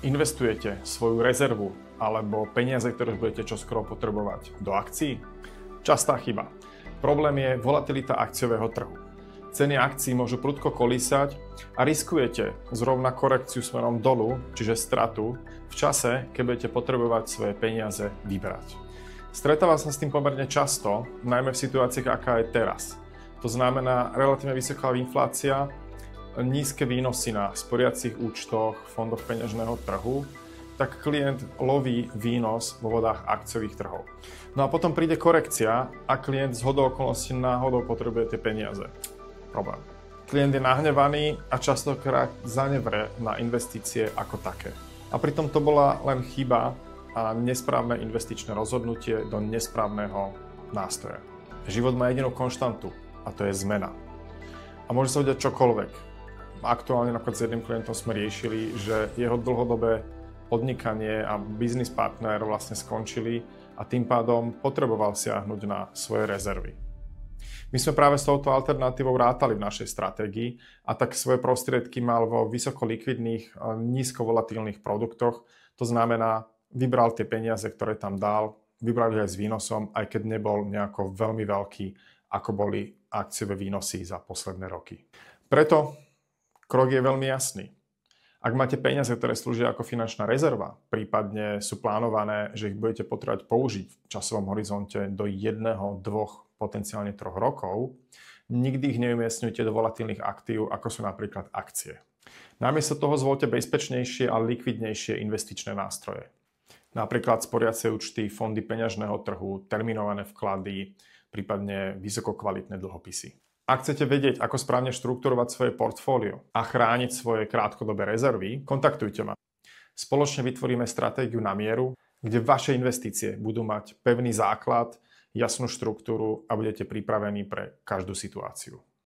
Investujete svoju rezervu alebo peniaze, ktoré budete čoskoro potrebovať do akcií? Častá chyba. Problém je volatilita akciového trhu. Ceny akcií môžu prudko kolísať a riskujete zrovna korekciu smerom dolu, čiže stratu, v čase, keď budete potrebovať svoje peniaze vybrať. Stretávam sa s tým pomerne často, najmä v situáciách, aká je teraz. To znamená relatívne vysoká inflácia, nízke výnosy na sporiacich účtoch, fondoch peňažného trhu, tak klient loví výnos vo vodách akciových trhov. No a potom príde korekcia a klient zhodou okolností náhodou potrebuje tie peniaze. Problém. Klient je nahnevaný a častokrát zanevre na investície ako také. A pritom to bola len chyba a nesprávne investičné rozhodnutie do nesprávneho nástroja. Život má jedinú konštantu a to je zmena. A môže sa udiať čokoľvek. Aktuálne napríklad s jedným klientom sme riešili, že jeho dlhodobé podnikanie a business partner vlastne skončili a tým pádom potreboval siahnuť na svoje rezervy. My sme práve s touto alternatívou rátali v našej stratégii a tak svoje prostriedky mal vo vysoko likvidných, nízko volatilných produktoch. To znamená, vybral tie peniaze, ktoré tam dal, vybral ich aj s výnosom, aj keď nebol nejako veľmi veľký, ako boli akciové výnosy za posledné roky. Preto krok je veľmi jasný. Ak máte peniaze, ktoré slúžia ako finančná rezerva, prípadne sú plánované, že ich budete potrebovať použiť v časovom horizonte do 1, 2, potenciálne 3 rokov, nikdy ich neumiestňujte do volatilných aktív, ako sú napríklad akcie. Namiesto toho zvolte bezpečnejšie a likvidnejšie investičné nástroje. Napríklad sporiace účty, fondy peňažného trhu, terminované vklady, prípadne vysokokvalitné dlhopisy. Ak chcete vedieť, ako správne štruktúrovať svoje portfólio a chrániť svoje krátkodobé rezervy, kontaktujte ma. Spoločne vytvoríme stratégiu na mieru, kde vaše investície budú mať pevný základ, jasnú štruktúru a budete pripravení pre každú situáciu.